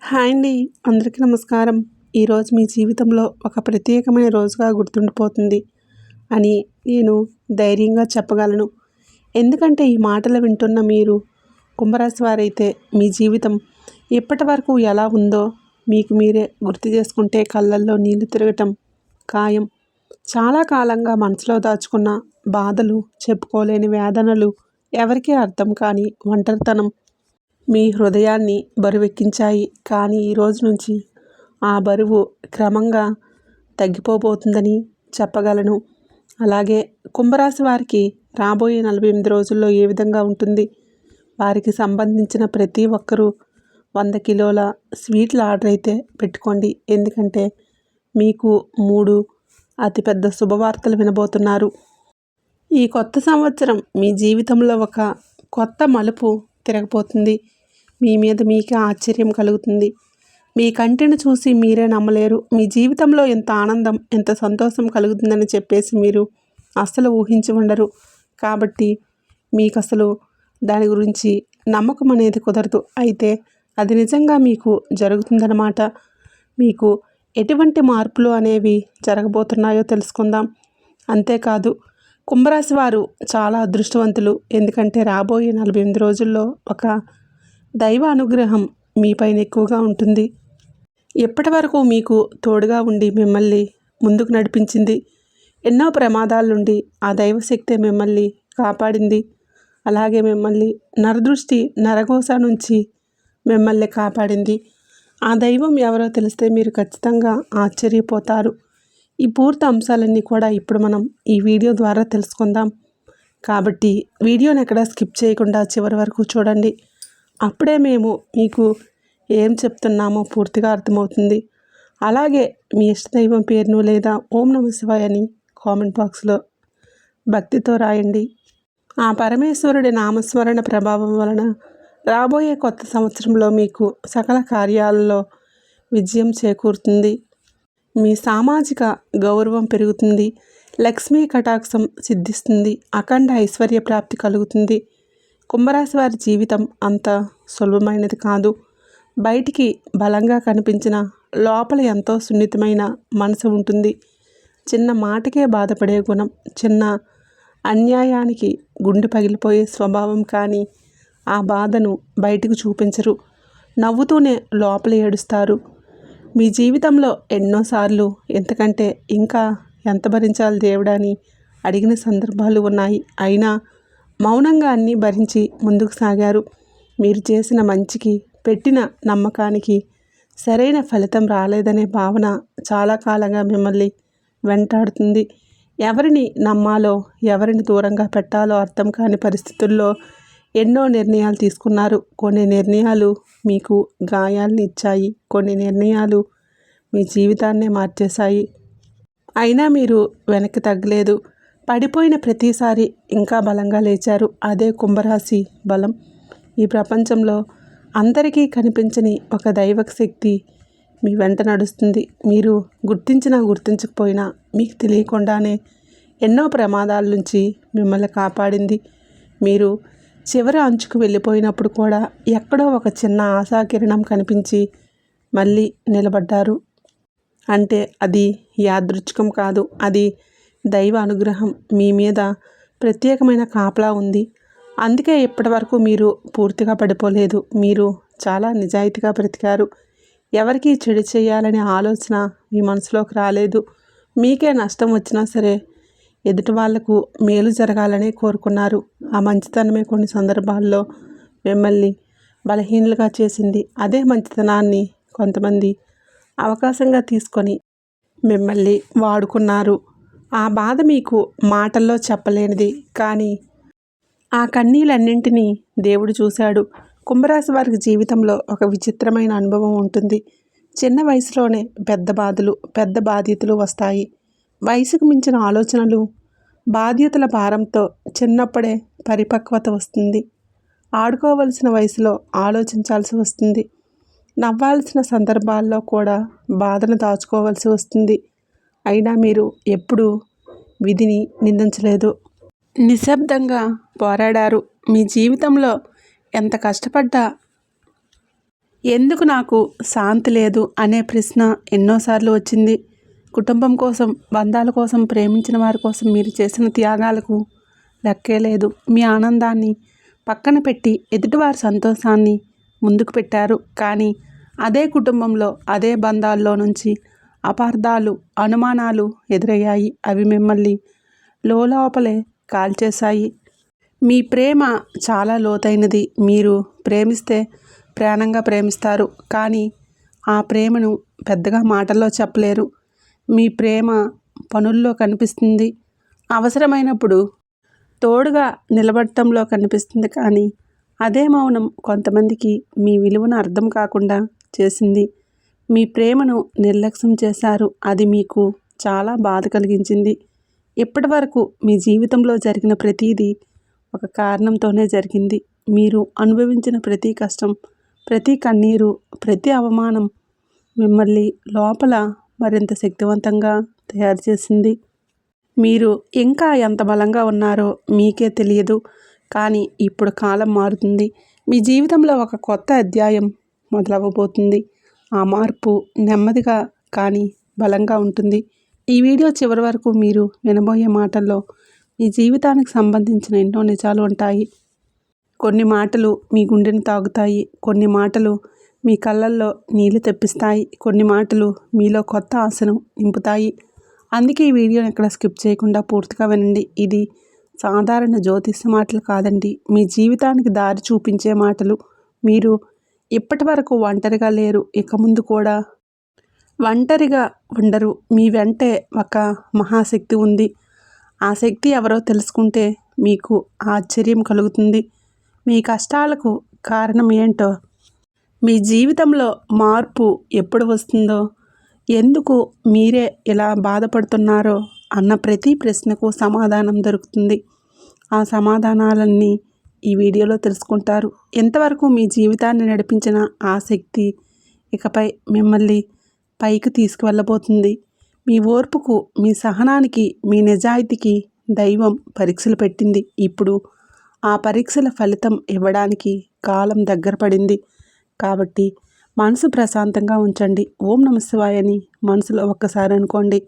Hi అండి. అందరికీ నమస్కారం. ఈరోజు మీ జీవితంలో ఒక ప్రత్యేకమైన రోజుగా గుర్తుండిపోతుంది అని నేను ధైర్యంగా చెప్పగలను. ఎందుకంటే ఈ మాటలు వింటున్న మీరు కుంభరాశి వారైతే మీ జీవితం ఇప్పటి వరకు ఎలా ఉందో మీకు మీరే గుర్తు చేసుకుంటే కళ్ళల్లో నీళ్లు తిరగటం ఖాయం. చాలా కాలంగా మనసులో దాచుకున్న బాధలు, చెప్పుకోలేని వేదనలు, ఎవరికీ అర్థం కాని ఒంటరితనం మీ హృదయాన్ని బరువెక్కించాయి. కానీ ఈరోజు నుంచి ఆ బరువు క్రమంగా తగ్గిపోబోతుందని చెప్పగలను. అలాగే కుంభరాశి వారికి రాబోయే 48 రోజుల్లో ఏ విధంగా ఉంటుంది? వారికి సంబంధించిన ప్రతి ఒక్కరూ 100 కిలోల స్వీట్లు ఆర్డర్ అయితే పెట్టుకోండి. ఎందుకంటే మీకు 3 అతిపెద్ద శుభవార్తలు వినబోతున్నారు. ఈ కొత్త సంవత్సరం మీ జీవితంలో ఒక కొత్త మలుపు తిరగబోతుంది. మీ మీద మీకే ఆశ్చర్యం కలుగుతుంది. మీ కంటిని చూసి మీరే నమ్మలేరు. మీ జీవితంలో ఎంత ఆనందం, ఎంత సంతోషం కలుగుతుందని చెప్పేసి మీరు అస్సలు ఊహించి ఉండరు. కాబట్టి మీకు అసలు దాని గురించి నమ్మకం అనేది కుదరదు. అయితే అది నిజంగా మీకు జరుగుతుందన్నమాట. మీకు ఎటువంటి మార్పులు అనేవి జరగబోతున్నాయో తెలుసుకుందాం. అంతేకాదు కుంభరాశి వారు చాలా అదృష్టవంతులు. ఎందుకంటే రాబోయే 48 రోజుల్లో ఒక దైవ అనుగ్రహం మీపైన ఎక్కువగా ఉంటుంది. ఎప్పటి వరకు మీకు తోడుగా ఉండి మిమ్మల్ని ముందుకు నడిపించింది. ఎన్నో ప్రమాదాల నుండి ఆ దైవశక్తి మిమ్మల్ని కాపాడింది. అలాగే మిమ్మల్ని నరదృష్టి, నరఘోష నుంచి మిమ్మల్ని కాపాడింది. ఆ దైవం ఎవరో తెలిస్తే మీరు ఖచ్చితంగా ఆశ్చర్యపోతారు. ఈ పూర్తి అంశాలన్నీ కూడా ఇప్పుడు మనం ఈ వీడియో ద్వారా తెలుసుకుందాం. కాబట్టి వీడియోని ఎక్కడా స్కిప్ చేయకుండా చివరి వరకు చూడండి. అప్పుడే మేము మీకు ఏం చెప్తున్నామో పూర్తిగా అర్థమవుతుంది. అలాగే మీ ఇష్టదైవం పేరును లేదా ఓం నమః శివాయ అని కామెంట్ బాక్స్లో భక్తితో రాయండి. ఆ పరమేశ్వరుడి నామస్మరణ ప్రభావం వలన రాబోయే కొత్త సంవత్సరంలో మీకు సకల కార్యాలలో విజయం చేకూరుతుంది. మీ సామాజిక గౌరవం పెరుగుతుంది. లక్ష్మీ కటాక్షం సిద్ధిస్తుంది. అఖండ ఐశ్వర్య ప్రాప్తి కలుగుతుంది. కుంభరాశి వారి జీవితం అంత సులభమైనది కాదు. బయటికి బలంగా కనిపించిన లోపల ఎంతో సున్నితమైన మనసు ఉంటుంది. చిన్న మాటకే బాధపడే గుణం, చిన్న అన్యాయానికి గుండె పగిలిపోయే స్వభావం. కానీ ఆ బాధను బయటకు చూపించరు. నవ్వుతూనే లోపల ఏడుస్తారు. మీ జీవితంలో ఎన్నోసార్లు ఎంతకంటే ఇంకా ఎంత భరించాలి దేవుడా అని అడిగిన సందర్భాలు ఉన్నాయి. అయినా మౌనంగా అన్నీ భరించి ముందుకు సాగారు. మీరు చేసిన మంచికి, పెట్టిన నమ్మకానికి సరైన ఫలితం రాలేదనే భావన చాలా కాలంగా మిమ్మల్ని వెంటాడుతుంది. ఎవరిని నమ్మాలో, ఎవరిని దూరంగా పెట్టాలో అర్థం కాని పరిస్థితుల్లో ఎన్నో నిర్ణయాలు తీసుకున్నారు. కొన్ని నిర్ణయాలు మీకు గాయాల్ని ఇచ్చాయి. కొన్ని నిర్ణయాలు మీ జీవితాన్నే మార్చేశాయి. అయినా మీరు వెనక్కి తగ్గలేదు. పడిపోయిన ప్రతిసారి ఇంకా బలంగా లేచారు. అదే కుంభరాశి బలం. ఈ ప్రపంచంలో అందరికీ కనిపించని ఒక దైవ శక్తి మీ వెంట నడుస్తుంది. మీరు గుర్తించినా గుర్తించకపోయినా మీకు తెలియకుండానే ఎన్నో ప్రమాదాల నుంచి మిమ్మల్ని కాపాడింది. మీరు చివరి అంచుకు వెళ్ళిపోయినప్పుడు కూడా ఎక్కడో ఒక చిన్న ఆశాకిరణం కనిపించి మళ్ళీ నిలబడ్డారు. అంటే అది యాదృచ్ఛికం కాదు. అది దైవ అనుగ్రహం. మీ మీద ప్రత్యేకమైన కాపలా ఉంది. అందుకే ఇప్పటి వరకు మీరు పూర్తిగా పడిపోలేదు. మీరు చాలా నిజాయితీగా బ్రతికారు. ఎవరికీ చెడు చేయాలనే ఆలోచన మీ మనసులోకి రాలేదు. మీకే నష్టం వచ్చినా సరే ఎదుటి వాళ్లకు మేలు జరగాలని కోరుకున్నారు. ఆ మంచితనమే కొన్ని సందర్భాల్లో మిమ్మల్ని బలహీనులుగా చేసింది. అదే మంచితనాన్ని కొంతమంది అవకాశంగా తీసుకొని మిమ్మల్ని వాడుకున్నారు. ఆ బాధ మీకు మాటల్లో చెప్పలేనిది. కానీ ఆ కన్నీళ్ళన్నింటినీ దేవుడు చూశాడు. కుంభరాశి వారికి జీవితంలో ఒక విచిత్రమైన అనుభవం ఉంటుంది. చిన్న వయసులోనే పెద్ద బాధలు, పెద్ద బాధ్యతలు వస్తాయి. వయసుకు మించిన ఆలోచనలు, బాధ్యతల భారంతో చిన్నప్పుడే పరిపక్వత వస్తుంది. ఆడుకోవలసిన వయసులో ఆలోచించాల్సి వస్తుంది. నవ్వాల్సిన సందర్భాల్లో కూడా బాధను దాచుకోవాల్సి వస్తుంది. అయినా మీరు ఎప్పుడూ విధిని నిందించలేదు. నిశ్శబ్దంగా పోరాడారు. మీ జీవితంలో ఎంత కష్టపడ్డా ఎందుకు నాకు శాంతి లేదు అనే ప్రశ్న ఎన్నోసార్లు వచ్చింది. కుటుంబం కోసం, బంధాల కోసం, ప్రేమించిన వారి కోసం మీరు చేసిన త్యాగాలకు లెక్కే లేదు. మీ ఆనందాన్ని పక్కన పెట్టి ఎదుటివారి సంతోషాన్ని ముందుకు పెట్టారు. కానీ అదే కుటుంబంలో, అదే బంధాల్లో నుంచి అపార్థాలు, అనుమానాలు ఎదురయ్యాయి. అవి మిమ్మల్ని లోపలే కాల్చేశాయి. మీ ప్రేమ చాలా లోతైనది. మీరు ప్రేమిస్తే ప్రాణంగా ప్రేమిస్తారు. కానీ ఆ ప్రేమను పెద్దగా మాటల్లో చెప్పలేరు. మీ ప్రేమ పనుల్లో కనిపిస్తుంది. అవసరమైనప్పుడు తోడుగా నిలబడటంలో కనిపిస్తుంది. కానీ అదే మౌనం కొంతమందికి మీ విలువను అర్థం కాకుండా చేసింది. మీ ప్రేమను నిర్లక్ష్యం చేశారు. అది మీకు చాలా బాధ కలిగించింది. ఇప్పటి వరకు మీ జీవితంలో జరిగిన ప్రతిదీ ఒక కారణంతోనే జరిగింది. మీరు అనుభవించిన ప్రతి కష్టం, ప్రతి కన్నీరు, ప్రతి అవమానం మిమ్మల్ని లోపల మరింత శక్తివంతంగా తయారు చేసింది. మీరు ఇంకా ఎంత బలంగా ఉన్నారో మీకే తెలియదు. కానీ ఇప్పుడు కాలం మారుతుంది. మీ జీవితంలో ఒక కొత్త అధ్యాయం మొదలవ్వబోతుంది. ఆ మార్పు నెమ్మదిగా కానీ బలంగా ఉంటుంది. ఈ వీడియో చివరి వరకు మీరు వినబోయే మాటల్లో మీ జీవితానికి సంబంధించిన ఎన్నో నిజాలు ఉంటాయి. కొన్ని మాటలు మీ గుండెను తాగుతాయి. కొన్ని మాటలు మీ కళ్ళల్లో నీళ్లు తెప్పిస్తాయి. కొన్ని మాటలు మీలో కొత్త ఆశను నింపుతాయి. అందుకే ఈ వీడియోని ఎక్కడ స్కిప్ చేయకుండా పూర్తిగా వినండి. ఇది సాధారణ జ్యోతిష్య మాటలు కాదండి. మీ జీవితానికి దారి చూపించే మాటలు. మీరు ఇప్పటి వరకు ఒంటరిగా లేరు. ఇక ముందు కూడా ఒంటరిగా ఉండరు. మీ వెంటే ఒక మహాశక్తి ఉంది. ఆ శక్తి ఎవరో తెలుసుకుంటే మీకు ఆశ్చర్యం కలుగుతుంది. మీ కష్టాలకు కారణం ఏంటో, మీ జీవితంలో మార్పు ఎప్పుడు వస్తుందో, ఎందుకు మీరే ఇలా బాధపడుతున్నారో అన్న ప్రతి ప్రశ్నకు సమాధానం దొరుకుతుంది. ఆ సమాధానాలన్నీ ఈ వీడియోలో తెలుసుకుంటారు. ఎంతవరకు మీ జీవితాన్ని నడిపించిన ఆ శక్తి ఇకపై మిమ్మల్ని పైకి తీసుకువెళ్ళబోతుంది. మీ ఓర్పుకు, మీ సహనానికి, మీ నిజాయితీకి దైవం పరీక్షలు పెట్టింది. ఇప్పుడు ఆ పరీక్షల ఫలితం ఇవ్వడానికి కాలం దగ్గర పడింది. కాబట్టి మనసు ప్రశాంతంగా ఉంచండి. ఓం నమః శివాయ అని మనసులో ఒక్కసారి అనుకోండి.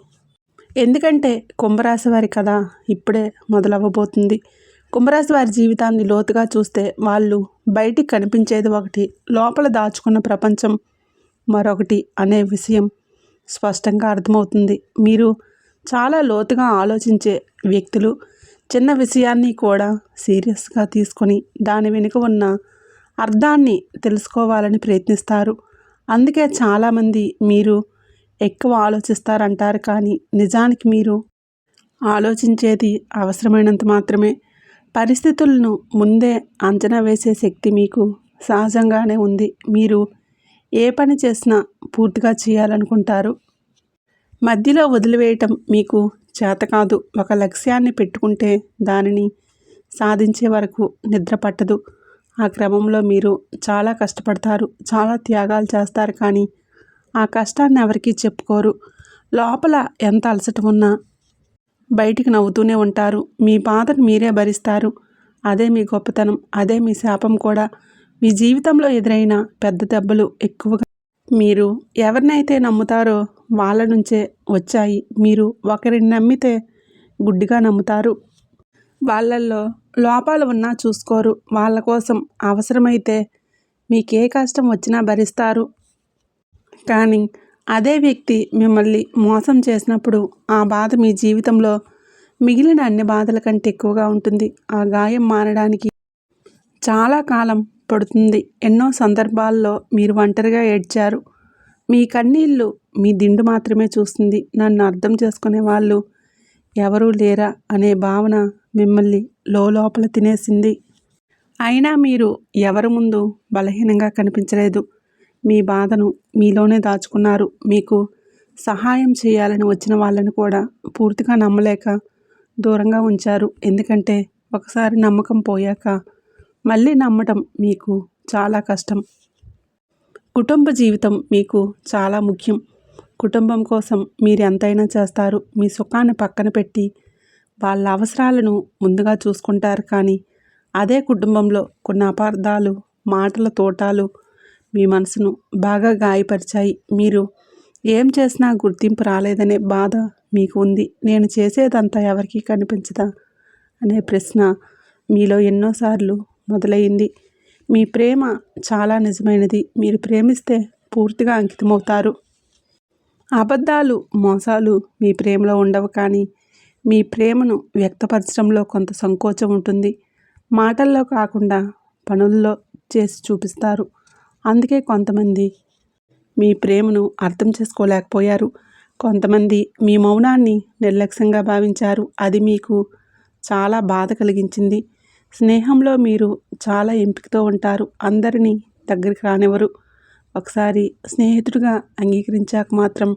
ఎందుకంటే కుంభరాశి వారి కథ ఇప్పుడే మొదలవ్వబోతుంది. కుంభరాశి వారి జీవితాన్ని లోతుగా చూస్తే వాళ్ళు బయటికి కనిపించేది ఒకటి, లోపల దాచుకున్న ప్రపంచం మరొకటి అనే విషయం స్పష్టంగా అర్థమవుతుంది. మీరు చాలా లోతుగా ఆలోచించే వ్యక్తులు. చిన్న విషయాన్ని కూడా సీరియస్గా తీసుకొని దాని వెనుక ఉన్న అర్థాన్ని తెలుసుకోవాలని ప్రయత్నిస్తారు. అందుకే చాలామంది మీరు ఎక్కువ ఆలోచిస్తారంటారు. కానీ నిజానికి మీరు ఆలోచించేది అవసరమైనంత మాత్రమే. పరిస్థితులను ముందే అంచనా వేసే శక్తి మీకు సహజంగానే ఉంది. మీరు ఏ పని చేసినా పూర్తిగా చేయాలనుకుంటారు. మధ్యలో వదిలివేయటం మీకు చేత కాదు. ఒక లక్ష్యాన్ని పెట్టుకుంటే దానిని సాధించే వరకు నిద్ర పట్టదు. ఆ క్రమంలో మీరు చాలా కష్టపడతారు, చాలా త్యాగాలు చేస్తారు. కానీ ఆ కష్టాన్ని ఎవరికీ చెప్పుకోరు. లోపల ఎంత అలసట ఉన్నా బయటికి నవ్వుతూనే ఉంటారు. మీ బాధను మీరే భరిస్తారు. అదే మీ గొప్పతనం. అదే మీ శాపం కూడా. మీ జీవితంలో ఎదురైన పెద్ద దెబ్బలు ఎక్కువగా మీరు ఎవరినైతే నమ్ముతారో వాళ్ళ నుంచే వచ్చాయి. మీరు ఒకరిని నమ్మితే గుడ్డిగా నమ్ముతారు. వాళ్ళల్లో లోపాలు ఉన్నా చూసుకోరు. వాళ్ళ కోసం అవసరమైతే మీకే కష్టం వచ్చినా భరిస్తారు. కానీ అదే వ్యక్తి మిమ్మల్ని మోసం చేసినప్పుడు ఆ బాధ మీ జీవితంలో మిగిలిన అన్ని బాధల కంటే ఎక్కువగా ఉంటుంది. ఆ గాయం మారడానికి చాలా కాలం పడుతుంది. ఎన్నో సందర్భాల్లో మీరు ఒంటరిగా ఏడ్చారు. మీ కన్నీళ్ళు మీ దిండు మాత్రమే చూస్తుంది. నన్ను అర్థం చేసుకునే వాళ్ళు ఎవరూ లేరా అనే భావన మిమ్మల్ని లోపల తినేసింది. అయినా మీరు ఎవరి ముందు బలహీనంగా కనిపించలేదు. మీ బాధను మీలోనే దాచుకున్నారు. మీకు సహాయం చేయాలని వచ్చిన వాళ్ళని కూడా పూర్తిగా నమ్మలేక దూరంగా ఉంచారు. ఎందుకంటే ఒకసారి నమ్మకం పోయాక మళ్ళీ నమ్మటం మీకు చాలా కష్టం. కుటుంబ జీవితం మీకు చాలా ముఖ్యం. కుటుంబం కోసం మీరు ఎంతైనా చేస్తారు. మీ సుఖాన్ని పక్కన పెట్టి వాళ్ళ అవసరాలను ముందుగా చూసుకుంటారు. కానీ అదే కుటుంబంలో కొన్ని అపార్థాలు, మాటల తోటాలు మీ మనసును బాగా గాయపరిచాయి. మీరు ఏం చేసినా గుర్తింపు రాలేదనే బాధ మీకు ఉంది. నేను చేసేదంతా ఎవరికీ కనిపించదా అనే ప్రశ్న మీలో ఎన్నోసార్లు మొదలైంది. మీ ప్రేమ చాలా నిజమైనది. మీరు ప్రేమిస్తే పూర్తిగా అంకితమవుతారు. అబద్ధాలు, మోసాలు మీ ప్రేమలో ఉండవు. కానీ మీ ప్రేమను వ్యక్తపరచడంలో కొంత సంకోచం ఉంటుంది. మాటల్లో కాకుండా పనుల్లో చేసి చూపిస్తారు. అందుకే కొంతమంది మీ ప్రేమను అర్థం చేసుకోలేకపోయారు. కొంతమంది మీ మౌనాన్ని నిర్లక్ష్యంగా భావించారు. అది మీకు చాలా బాధ కలిగించింది. స్నేహంలో మీరు చాలా ఎంపికతో ఉంటారు. అందరినీ దగ్గరికి రానివ్వరు. ఒకసారి స్నేహితుడిగా అంగీకరించాక మాత్రం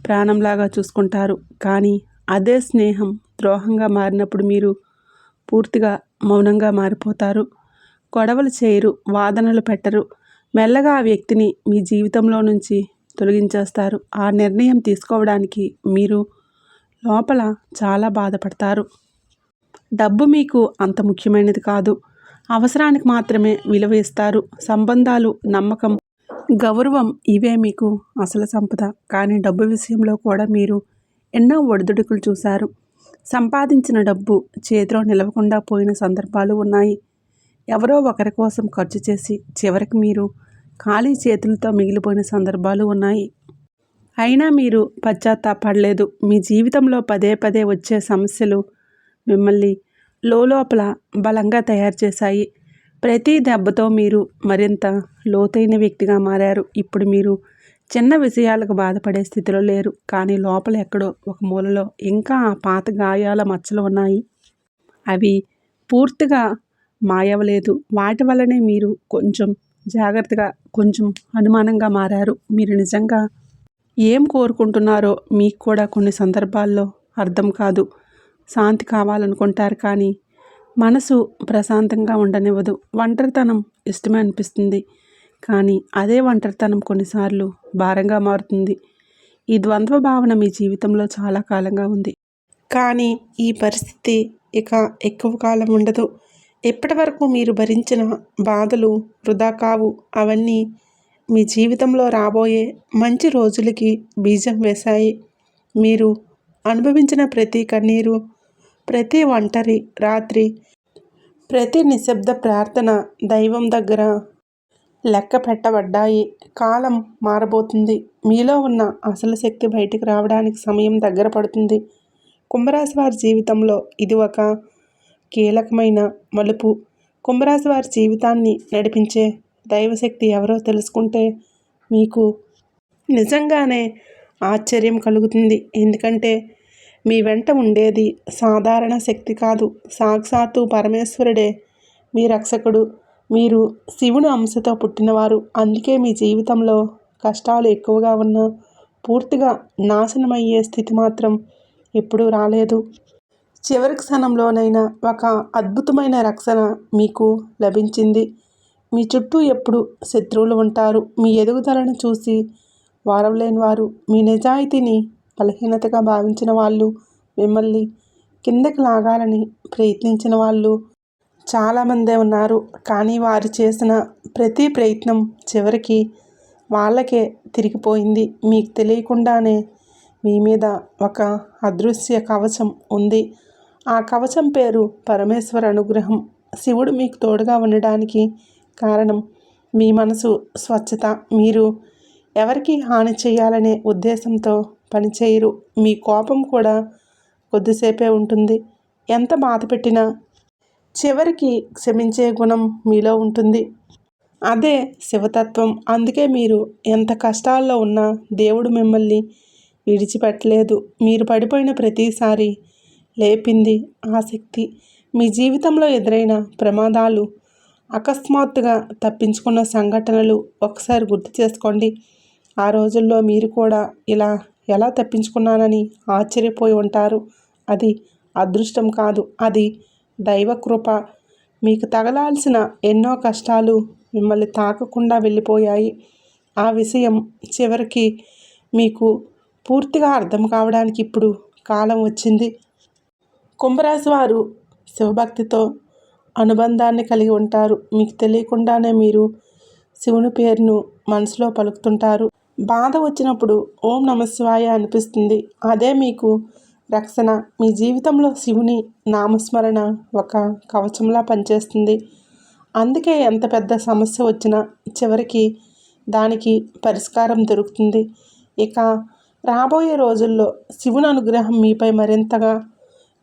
ప్రాణంలాగా చూసుకుంటారు. కానీ అదే స్నేహం ద్రోహంగా మారినప్పుడు మీరు పూర్తిగా మౌనంగా మారిపోతారు. గొడవలు చేయరు, వాదనలు పెట్టరు. మెల్లగా ఆ వ్యక్తిని మీ జీవితంలో నుంచి తొలగించేస్తారు. ఆ నిర్ణయం తీసుకోవడానికి మీరు లోపల చాలా బాధపడతారు. డబ్బు మీకు అంత ముఖ్యమైనది కాదు. అవసరానికి మాత్రమే విలువ ఇస్తారు. సంబంధాలు, నమ్మకం, గౌరవం ఇవే మీకు అసలు సంపద. కానీ డబ్బు విషయంలో కూడా మీరు ఎన్నో ఒడిదుడుకులు చూశారు. సంపాదించిన డబ్బు చేతిలో నిలవకుండా పోయిన సందర్భాలు ఉన్నాయి. ఎవరో ఒకరి కోసం ఖర్చు చేసి చివరికి మీరు ఖాళీ చేతులతో మిగిలిపోయిన సందర్భాలు ఉన్నాయి. అయినా మీరు పశ్చాత్తాపడలేదు. మీ జీవితంలో పదే పదే వచ్చే సమస్యలు మిమ్మల్ని లోపల బలంగా తయారు చేశాయి. ప్రతి దెబ్బతో మీరు మరింత లోతైన వ్యక్తిగా మారారు. ఇప్పుడు మీరు చిన్న విషయాలకు బాధపడే స్థితిలో లేరు. కానీ లోపల ఎక్కడో ఒక మూలలో ఇంకా ఆ పాత గాయాల మచ్చలు ఉన్నాయి. అవి పూర్తిగా మాయవలేదు. వాటి వల్లనే మీరు కొంచెం జాగ్రత్తగా, కొంచెం అనుమానంగా మారారు. మీరు నిజంగా ఏం కోరుకుంటున్నారో మీకు కూడా కొన్ని సందర్భాల్లో అర్థం కాదు. శాంతి కావాలనుకుంటారు, కానీ మనసు ప్రశాంతంగా ఉండనివ్వదు. ఒంటరితనం ఇష్టమే అనిపిస్తుంది, కానీ అదే ఒంటరితనం కొన్నిసార్లు భారంగా మారుతుంది. ఈ ద్వంద్వ భావన మీ జీవితంలో చాలా కాలంగా ఉంది. కానీ ఈ పరిస్థితి ఇక ఎక్కువ కాలం ఉండదు. ఇప్పటి వరకు మీరు భరించిన బాధలు వృధా కావు. అవన్నీ మీ జీవితంలో రాబోయే మంచి రోజులకి బీజం వేశాయి. మీరు అనుభవించిన ప్రతి కన్నీరు, ప్రతి ఒంటరి రాత్రి, ప్రతి నిశ్శబ్ద ప్రార్థన దైవం దగ్గర లెక్క పెట్టబడ్డాయి. కాలం మారబోతుంది. మీలో ఉన్న అసలు శక్తి బయటికి రావడానికి సమయం దగ్గర పడుతుంది. కుంభరాశి వారి జీవితంలో ఇది ఒక కీలకమైన మలుపు. కుంభరాశి వారి జీవితాన్ని నడిపించే దైవశక్తి ఎవరో తెలుసుకుంటే మీకు నిజంగానే ఆశ్చర్యం కలుగుతుంది. ఎందుకంటే మీ వెంట ఉండేది సాధారణ శక్తి కాదు, సాక్షాత్తు పరమేశ్వరుడే మీ రక్షకుడు. మీరు శివుని అంశతో పుట్టినవారు. అందుకే మీ జీవితంలో కష్టాలు ఎక్కువగా ఉన్నా పూర్తిగా నాశనమయ్యే స్థితి మాత్రం ఎప్పుడూ రాలేదు. చివరి క్షణంలోనైనా ఒక అద్భుతమైన రక్షణ మీకు లభించింది. మీ చుట్టూ ఎప్పుడు శత్రువులు ఉంటారు. మీ ఎదుగుదలను చూసి వారవలేని వారు, మీ నిజాయితీని బలహీనతగా భావించిన వాళ్ళు, మిమ్మల్ని కిందకి లాగాలని ప్రయత్నించిన వాళ్ళు చాలామందే ఉన్నారు. కానీ వారు చేసిన ప్రతి ప్రయత్నం చివరికి వాళ్ళకే తిరిగిపోయింది. మీకు తెలియకుండానే మీ మీద ఒక అదృశ్య కవచం ఉంది. ఆ కవచం పేరు పరమేశ్వర అనుగ్రహం. శివుడు మీకు తోడుగా ఉండడానికి కారణం మీ మనసు స్వచ్ఛత. మీరు ఎవరికి హాని చేయాలనే ఉద్దేశంతో పనిచేయరు. మీ కోపం కూడా కొద్దిసేపే ఉంటుంది. ఎంత బాధ పెట్టినా చివరికి క్షమించే గుణం మీలో ఉంటుంది. అదే శివతత్వం. అందుకే మీరు ఎంత కష్టాల్లో ఉన్నా దేవుడు మిమ్మల్ని విడిచిపెట్టలేదు. మీరు పడిపోయిన ప్రతిసారి లేపింది ఆ శక్తి. మీ జీవితంలో ఎదురైన ప్రమాదాలు, అకస్మాత్తుగా తప్పించుకున్న సంఘటనలు ఒకసారి గుర్తు చేసుకోండి. ఆ రోజుల్లో మీరు కూడా ఇలా ఎలా తప్పించుకున్నానని ఆశ్చర్యపోయి ఉంటారు. అది అదృష్టం కాదు, అది దైవకృప. మీకు తగలాల్సిన ఎన్నో కష్టాలు మిమ్మల్ని తాకకుండా వెళ్ళిపోయాయి. ఆ విషయం చివరికి మీకు పూర్తిగా అర్థం కావడానికి ఇప్పుడు కాలం వచ్చింది. కుంభరాశి వారు శివభక్తితో అనుబంధాన్ని కలిగి ఉంటారు. మీకు తెలియకుండానే మీరు శివుని పేరును మనసులో పలుకుతుంటారు. బాధ వచ్చినప్పుడు ఓం నమశివాయ అనిపిస్తుంది. అదే మీకు రక్షణ. మీ జీవితంలో శివుని నామస్మరణ ఒక కవచంలా పనిచేస్తుంది. అందుకే ఎంత పెద్ద సమస్య వచ్చినా చివరికి దానికి పరిష్కారం దొరుకుతుంది. ఇక రాబోయే రోజుల్లో శివుని అనుగ్రహం మీపై మరింతగా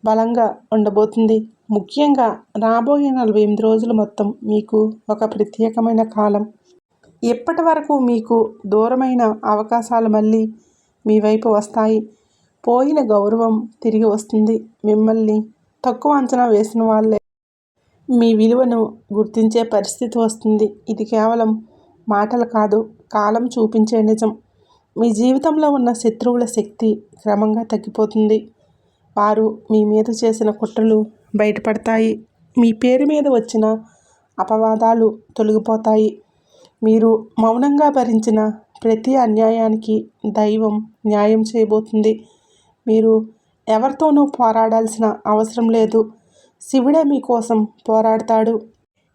బలంగా ఉండబోతుంది. ముఖ్యంగా రాబోయే 48 రోజులు మొత్తం మీకు ఒక ప్రత్యేకమైన కాలం. ఇప్పటి వరకు మీకు దూరమైన అవకాశాలు మళ్ళీ మీ వైపు వస్తాయి. పోయిన గౌరవం తిరిగి వస్తుంది. మిమ్మల్ని తక్కువ అంచనా వేసిన వాళ్ళే మీ విలువను గుర్తించే పరిస్థితి వస్తుంది. ఇది కేవలం మాటలు కాదు, కాలం చూపించే నిజం. మీ జీవితంలో ఉన్న శత్రువుల శక్తి క్రమంగా తగ్గిపోతుంది. వారు మీ మీద చేసిన కుట్రలు బయటపడతాయి. మీ పేరు మీద వచ్చిన అపవాదాలు తొలగిపోతాయి. మీరు మౌనంగా భరించిన ప్రతి అన్యాయానికి దైవం న్యాయం చేయబోతుంది. మీరు ఎవరితోనూ పోరాడాల్సిన అవసరం లేదు. శివుడే మీకోసం పోరాడతాడు.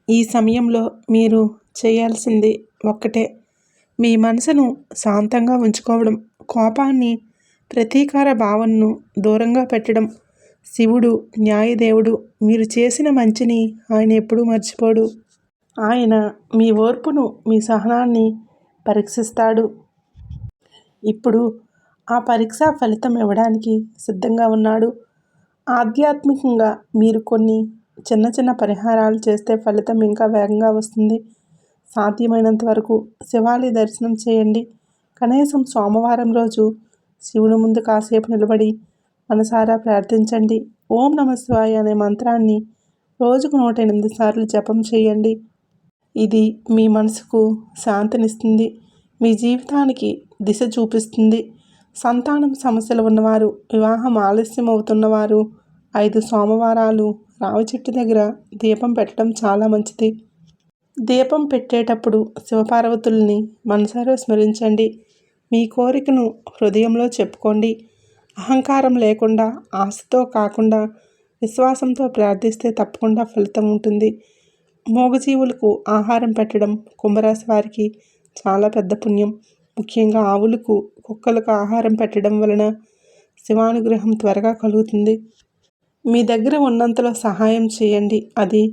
ఈ సమయంలో మీరు చేయాల్సింది ఒక్కటే, మీ మనసును శాంతంగా ఉంచుకోవడం, కోపాన్ని, ప్రతీకార భావనను దూరంగా పెట్టడం. శివుడు న్యాయదేవుడు. మీరు చేసిన మంచిని ఆయన ఎప్పుడూ మర్చిపోడు. ఆయన మీ ఓర్పును, మీ సహనాన్ని పరీక్షిస్తాడు. ఇప్పుడు ఆ పరీక్ష ఫలితం ఇవ్వడానికి సిద్ధంగా ఉన్నాడు. ఆధ్యాత్మికంగా మీరు కొన్ని చిన్న చిన్న పరిహారాలు చేస్తే ఫలితం ఇంకా వేగంగా వస్తుంది. సాధ్యమైనంత వరకు శివాలయ దర్శనం చేయండి. కనీసం సోమవారం రోజు శివుని ముందు కాసేపు నిలబడి మనసారా ప్రార్థించండి. ఓం నమశివాయ అనే మంత్రాన్ని రోజుకు 108 సార్లు జపం చేయండి. ఇది మీ మనసుకు శాంతినిస్తుంది. మీ జీవితానికి దిశ చూపిస్తుంది. సంతానం సమస్యలు ఉన్నవారు, వివాహం ఆలస్యం అవుతున్నవారు 5 సోమవారాలు రావి చెట్టు దగ్గర దీపం పెట్టడం చాలా మంచిది. దీపం పెట్టేటప్పుడు శివపార్వతుల్ని మనసారా స్మరించండి. మీ కోరికను హృదయంలో చెప్పుకోండి. అహంకారం లేకుండా, ఆశతో కాకుండా విశ్వాసంతో ప్రార్థిస్తే తప్పకుండా ఫలితం ఉంటుంది. మూగజీవులకు ఆహారం పెట్టడం కుంభరాశి వారికి చాలా పెద్ద పుణ్యం. ముఖ్యంగా ఆవులకు, కుక్కలకు ఆహారం పెట్టడం వలన శివానుగ్రహం త్వరగా కలుగుతుంది. మీ దగ్గర ఉన్నంతలో సహాయం చేయండి. అది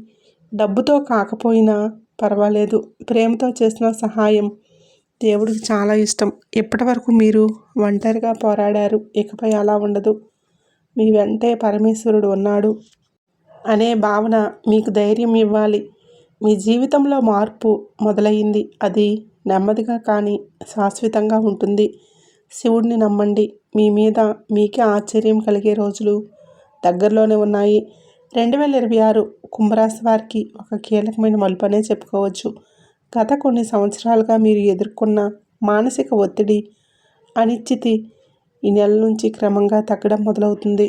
డబ్బుతో కాకపోయినా పర్వాలేదు. ప్రేమతో చేసిన సహాయం దేవుడికి చాలా ఇష్టం. ఇప్పటి వరకు మీరు ఒంటరిగా పోరాడారు. ఇకపై అలా ఉండదు. మీ వెంటే పరమేశ్వరుడు ఉన్నాడు అనే భావన మీకు ధైర్యం ఇవ్వాలి. మీ జీవితంలో మార్పు మొదలయ్యింది. అది నెమ్మదిగా కానీ శాశ్వతంగా ఉంటుంది. శివుడిని నమ్మండి. మీ మీద మీకే ఆశ్చర్యం కలిగే రోజులు దగ్గరలోనే ఉన్నాయి. 2026 కుంభరాశి వారికి ఒక కీలకమైన మలుపు అనే చెప్పుకోవచ్చు. గత కొన్ని సంవత్సరాలుగా మీరు ఎదుర్కొన్న మానసిక ఒత్తిడి, అనిశ్చితి ఈ నెల నుంచి క్రమంగా తగ్గడం మొదలవుతుంది.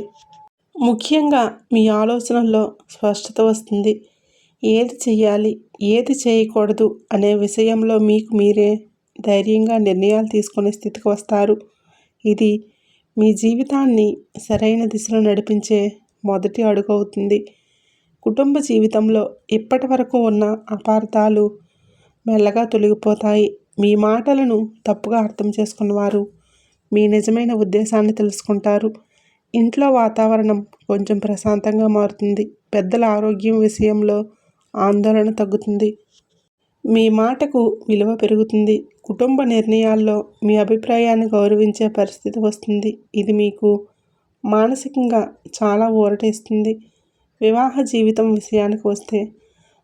ముఖ్యంగా మీ ఆలోచనల్లో స్పష్టత వస్తుంది. ఏది చెయ్యాలి, ఏది చేయకూడదు అనే విషయంలో మీకు మీరే ధైర్యంగా నిర్ణయాలు తీసుకునే స్థితికి వస్తారు. ఇది మీ జీవితాన్ని సరైన దిశలో నడిపించే మొదటి అడుగు అవుతుంది. కుటుంబ జీవితంలో ఇప్పటి వరకు ఉన్న అపార్థాలు మెల్లగా తొలగిపోతాయి. మీ మాటలను తప్పుగా అర్థం చేసుకున్నవారు మీ నిజమైన ఉద్దేశాన్ని తెలుసుకుంటారు. ఇంట్లో వాతావరణం కొంచెం ప్రశాంతంగా మారుతుంది. పెద్దల ఆరోగ్యం విషయంలో ఆందోళన తగ్గుతుంది. మీ మాటకు విలువ పెరుగుతుంది. కుటుంబ నిర్ణయాల్లో మీ అభిప్రాయాన్ని గౌరవించే పరిస్థితి వస్తుంది. ఇది మీకు మానసికంగా చాలా ఊరట ఇస్తుంది. వివాహ జీవితం విషయానికి వస్తే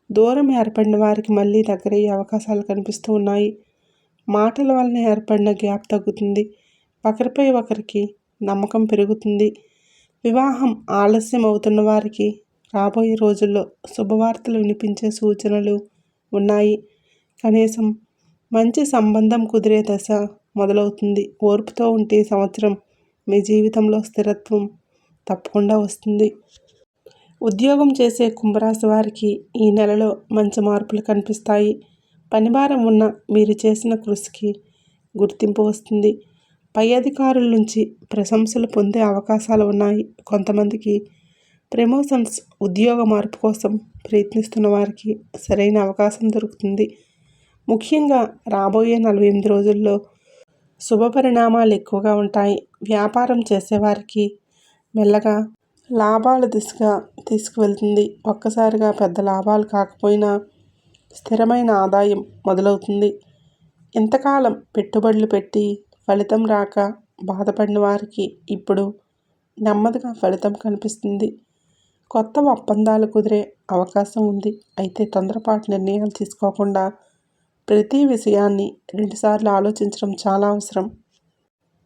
దూరం ఏర్పడిన వారికి మళ్ళీ దగ్గరయ్యే అవకాశాలు కనిపిస్తూ ఉన్నాయి. మాటల వలన ఏర్పడిన గ్యాప్ తగ్గుతుంది. ఒకరిపై ఒకరికి నమ్మకం పెరుగుతుంది. వివాహం ఆలస్యం అవుతున్న వారికి రాబోయే రోజుల్లో శుభవార్తలు వినిపించే సూచనలు ఉన్నాయి. కనీసం మంచి సంబంధం కుదిరే దశ మొదలవుతుంది. ఓర్పుతో ఉంటే సంవత్సరం మీ జీవితంలో స్థిరత్వం తప్పకుండా వస్తుంది. ఉద్యోగం చేసే కుంభరాశి వారికి ఈ నెలలో మంచి మార్పులు కనిపిస్తాయి. పనిభారం ఉన్న మీరు చేసిన కృషికి గుర్తింపు వస్తుంది. పై అధికారుల నుంచి ప్రశంసలు పొందే అవకాశాలు ఉన్నాయి. కొంతమందికి ప్రమోషన్స్, ఉద్యోగ మార్పు కోసం ప్రయత్నిస్తున్న వారికి సరైన అవకాశం దొరుకుతుంది. ముఖ్యంగా రాబోయే 48 రోజుల్లో శుభ పరిణామాలు ఎక్కువగా ఉంటాయి. వ్యాపారం చేసేవారికి మెల్లగా లాభాల దిశగా తీసుకువెళ్తుంది. ఒక్కసారిగా పెద్ద లాభాలు కాకపోయినా స్థిరమైన ఆదాయం మొదలవుతుంది. ఇంతకాలం పెట్టుబడులు పెట్టి ఫలితం రాక బాధపడిన వారికి ఇప్పుడు నెమ్మదిగా ఫలితం కనిపిస్తుంది. కొత్త ఒప్పందాలు కుదిరే అవకాశం ఉంది. అయితే తొందరపాటు నిర్ణయాలు తీసుకోకుండా ప్రతి విషయాన్ని 2 సార్లు ఆలోచించడం చాలా అవసరం.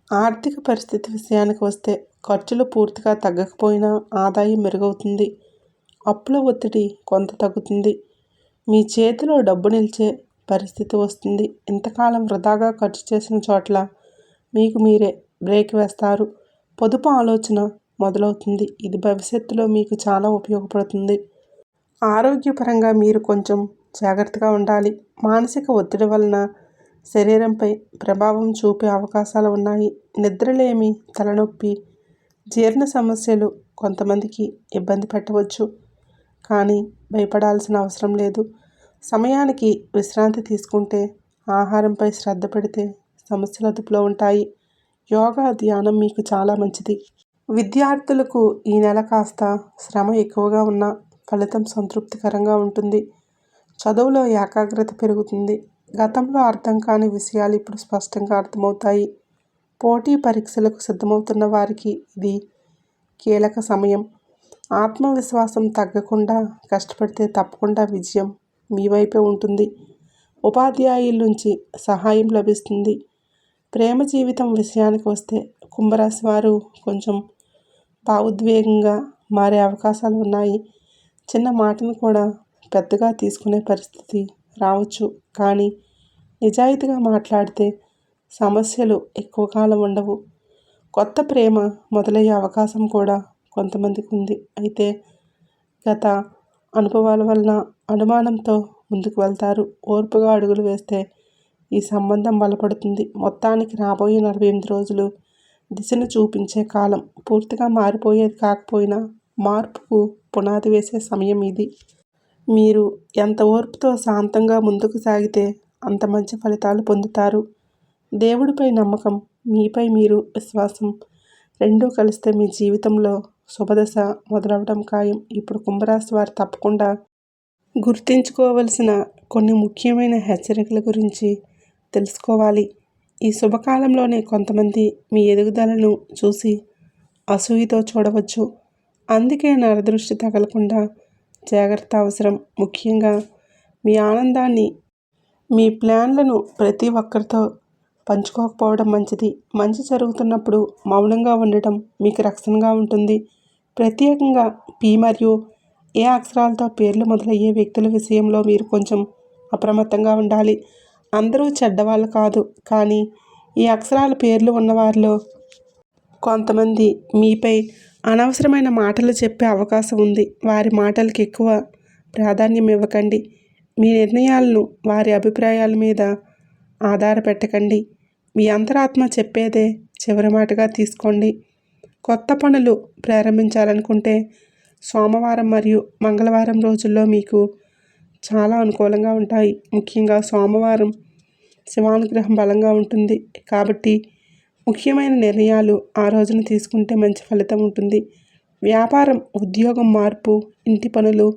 ఆర్థిక పరిస్థితి విషయానికి వస్తే ఖర్చులు పూర్తిగా తగ్గకపోయినా ఆదాయం మెరుగవుతుంది. అప్పుల ఒత్తిడి కొంత తగ్గుతుంది. మీ చేతిలో డబ్బు నిలిచే పరిస్థితి వస్తుంది. ఇంతకాలం వృధాగా ఖర్చు చేసిన చోట్ల మీకు మీరే బ్రేక్ వేస్తారు. పొదుపు ఆలోచన మొదలవుతుంది. ఇది భవిష్యత్తులో మీకు చాలా ఉపయోగపడుతుంది. ఆరోగ్యపరంగా మీరు కొంచెం జాగ్రత్తగా ఉండాలి. మానసిక ఒత్తిడి వలన శరీరంపై ప్రభావం చూపే అవకాశాలు ఉన్నాయి. నిద్రలేమి, తలనొప్పి, జీర్ణ సమస్యలు కొంతమందికి ఇబ్బంది పెట్టవచ్చు. కానీ భయపడాల్సిన అవసరం లేదు. సమయానికి విశ్రాంతి తీసుకుంటే, ఆహారంపై శ్రద్ధ పెడితే సమస్యలు అదుపులో ఉంటాయి. యోగా, ధ్యానం మీకు చాలా మంచిది. విద్యార్థులకు ఈ నెల కాస్త శ్రమ ఎక్కువగా ఉన్నా ఫలితం సంతృప్తికరంగా ఉంటుంది. చదువులో ఏకాగ్రత పెరుగుతుంది. గతంలో అర్థం కాని విషయాలు ఇప్పుడు స్పష్టంగా అర్థమవుతాయి. పోటీ పరీక్షలకు సిద్ధమవుతున్న వారికి ఇది కీలక సమయం. ఆత్మవిశ్వాసం తగ్గకుండా కష్టపడితే తప్పకుండా విజయం మీ వైపే ఉంటుంది. ఉపాధ్యాయుల నుంచి సహాయం లభిస్తుంది. ప్రేమ జీవితం విషయానికి వస్తే కుంభరాశి వారు కొంచెం భావోద్వేగంగా మారే అవకాశాలు ఉన్నాయి. చిన్న మాటను కూడా పెద్దగా తీసుకునే పరిస్థితి రావచ్చు. కానీ నిజాయితీగా మాట్లాడితే సమస్యలు ఎక్కువ కాలం ఉండవు. కొత్త ప్రేమ మొదలయ్యే అవకాశం కూడా కొంతమందికి ఉంది. అయితే గత అనుభవాల వలన అనుమానంతో ముందుకు వెళ్తారు. ఓర్పుగా అడుగులు వేస్తే ఈ సంబంధం బలపడుతుంది. మొత్తానికి రాబోయే 48 రోజులు దిశను చూపించే కాలం. పూర్తిగా మారిపోయేది కాకపోయినా మార్పుకు పునాది వేసే సమయం ఇది. మీరు ఎంత ఓర్పుతో శాంతంగా ముందుకు సాగితే అంత మంచి ఫలితాలు పొందుతారు. దేవుడిపై నమ్మకం, మీపై మీరు విశ్వాసం రెండూ కలిస్తే మీ జీవితంలో శుభదశ మొదలవడం ఖాయం. ఇప్పుడు కుంభరాశి వారు తప్పకుండా గుర్తుంచుకోవలసిన కొన్ని ముఖ్యమైన హెచ్చరికల గురించి తెలుసుకోవాలి. ఈ శుభకాలంలోనే కొంతమంది మీ ఎదుగుదలను చూసి అసూయతో చూడవచ్చు. అందుకే నరదృష్టి తగలకుండా జాగ్రత్త అవసరం. ముఖ్యంగా మీ ఆనందాన్ని, మీ ప్లాన్లను ప్రతి ఒక్కరితో పంచుకోకపోవడం మంచిది. మంచి జరుగుతున్నప్పుడు మౌనంగా ఉండటం మీకు రక్షణగా ఉంటుంది. ప్రత్యేకంగా పి మరియు ఏ అక్షరాలతో పేర్లు మొదలయ్యే వ్యక్తుల విషయంలో మీరు కొంచెం అప్రమత్తంగా ఉండాలి. అందరూ చెడ్డవాళ్ళు కాదు, కానీ ఈ అక్షరాల పేర్లు ఉన్నవారిలో కొంతమంది మీపై అనవసరమైన మాటలు చెప్పే అవకాశం ఉంది. వారి మాటలకు ఎక్కువ ప్రాధాన్యం ఇవ్వకండి. మీ నిర్ణయాలను వారి అభిప్రాయాల మీద ఆధారపెట్టకండి. మీ అంతరాత్మ చెప్పేదే చివరి మాటగా తీసుకోండి. కొత్త పనులు ప్రారంభించాలనుకుంటే సోమవారం మరియు మంగళవారం రోజుల్లో మీకు చాలా అనుకూలంగా ఉంటాయి. ముఖ్యంగా సోమవారం శివానుగ్రహం బలంగా ఉంటుంది కాబట్టి ముఖ్యమైన నిర్ణయాలు ఆ రోజున తీసుకుంటే మంచి ఫలితం ఉంటుంది. వ్యాపారం, ఉద్యోగం మార్పు, ఇంటి పనులు,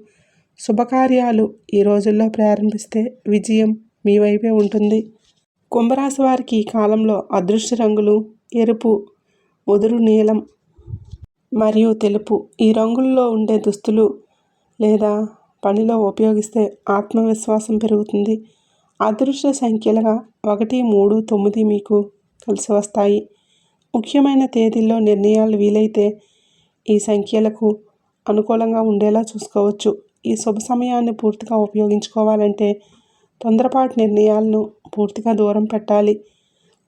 శుభకార్యాలు ఈ రోజుల్లో ప్రారంభిస్తే విజయం మీ వైపే ఉంటుంది. కుంభరాశి వారికి ఈ కాలంలో అదృష్ట రంగులు ఎరుపు, ముదురు నీలం మరియు తెలుపు. ఈ రంగుల్లో ఉండే దుస్తులు లేదా పనిలో ఉపయోగిస్తే ఆత్మవిశ్వాసం పెరుగుతుంది. అదృష్ట సంఖ్యలుగా 1, 3, 9 మీకు కలిసి వస్తాయి. ముఖ్యమైన తేదీల్లో నిర్ణయాలు వీలైతే ఈ సంఖ్యలకు అనుకూలంగా ఉండేలా చూసుకోవచ్చు. ఈ శుభ సమయాన్ని పూర్తిగా ఉపయోగించుకోవాలంటే తొందరపాటు నిర్ణయాలను పూర్తిగా దూరం పెట్టాలి.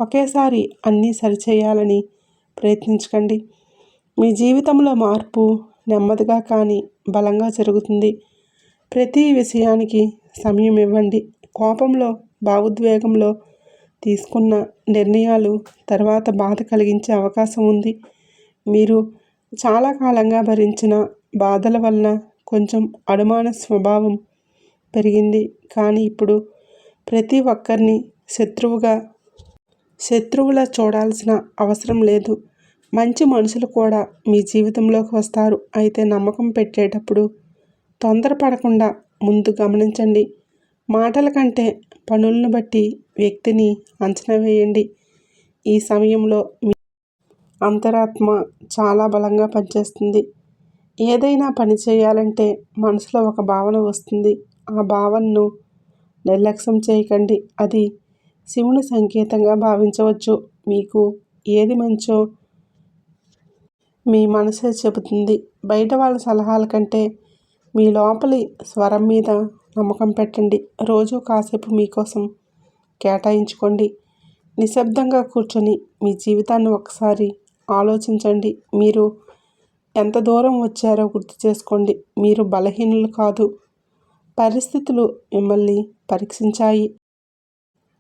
ఒకేసారి అన్నీ సరిచేయాలని ప్రయత్నించకండి. మీ జీవితంలో మార్పు నెమ్మదిగా కానీ బలంగా జరుగుతుంది. ప్రతి విషయానికి సమయం ఇవ్వండి. కోపంలో, భావోద్వేగంలో తీసుకున్న నిర్ణయాలు తర్వాత బాధ కలిగించే అవకాశం ఉంది. మీరు చాలా కాలంగా భరించిన బాధల వలన కొంచెం అనుమాన స్వభావం పెరిగింది. కానీ ఇప్పుడు ప్రతి ఒక్కరిని శత్రువులా చూడాల్సిన అవసరం లేదు. మంచి మనుషులు కూడా మీ జీవితంలోకి వస్తారు. అయితే నమ్మకం పెట్టేటప్పుడు తొందరపడకుండా ముందు గమనించండి. మాటల కంటే పనులను బట్టి వ్యక్తిని అంచనా వేయండి. ఈ సమయంలో మీ అంతరాత్మ చాలా బలంగా పనిచేస్తుంది. ఏదైనా పని చేయాలంటే మనసులో ఒక భావన వస్తుంది. ఆ భావనను నిర్లక్ష్యం చేయకండి. అది శివుని సంకేతంగా భావించవచ్చు. మీకు ఏది మంచో మీ మనసే చెబుతుంది. బయట వాళ్ళ సలహాల కంటే మీ లోపలి స్వరం మీద నమ్మకం పెట్టండి. రోజు కాసేపు మీకోసం కేటాయించుకోండి. నిశ్శబ్దంగా కూర్చొని మీ జీవితాన్ని ఒకసారి ఆలోచించండి. మీరు ఎంత దూరం వచ్చారో గుర్తు చేసుకోండి. మీరు బలహీనులు కాదు. పరిస్థితులు మిమ్మల్ని పరీక్షించాయి.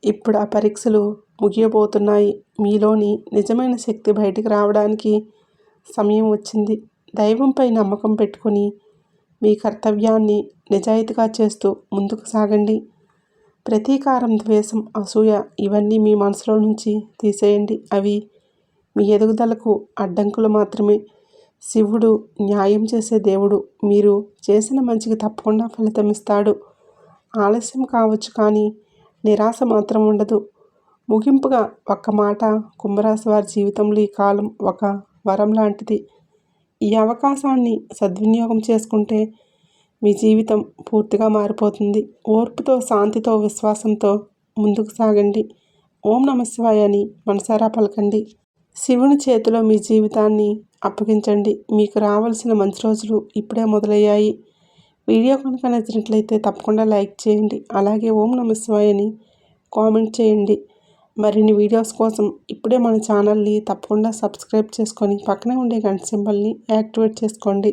ఇప్పుడు ఆ పరీక్షలు ముగియబోతున్నాయి. మీలోని నిజమైన శక్తి బయటికి రావడానికి సమయం వచ్చింది. దైవంపై నమ్మకం పెట్టుకొని మీ కర్తవ్యాన్ని నిజాయితీగా చేస్తూ ముందుకు సాగండి. ప్రతీకారం, ద్వేషం, అసూయ ఇవన్నీ మీ మనసులో నుంచి తీసేయండి. అవి మీ ఎదుగుదలకు అడ్డంకులు మాత్రమే. శివుడు న్యాయం చేసే దేవుడు. మీరు చేసిన మంచికి తప్పకుండా ఫలితం ఇస్తాడు. ఆలస్యం కావచ్చు, కానీ నిరాశ మాత్రం ఉండదు. ముగింపుగా ఒక్క మాట, కుంభరాశి వారి జీవితంలో ఈ కాలం ఒక వరం లాంటిది. ఈ అవకాశాన్ని సద్వినియోగం చేసుకుంటే మీ జీవితం పూర్తిగా మారిపోతుంది. ఓర్పుతో, శాంతితో, విశ్వాసంతో ముందుకు సాగండి. ఓం నమఃశివాయ అని మనసారా పలకండి. శివుని చేతిలో మీ జీవితాన్ని అప్పగించండి. మీకు రావాల్సిన మంచి రోజులు ఇప్పుడే మొదలయ్యాయి. వీడియో కనుక నచ్చినట్లయితే తప్పకుండా లైక్ చేయండి. అలాగే ఓం నమఃశివాయ అని కామెంట్ చేయండి. మరిన్ని వీడియోస్ కోసం ఇప్పుడే మన ఛానల్ని తప్పకుండా సబ్స్క్రైబ్ చేసుకొని పక్కనే ఉండే గంట సింబల్ని యాక్టివేట్ చేసుకోండి.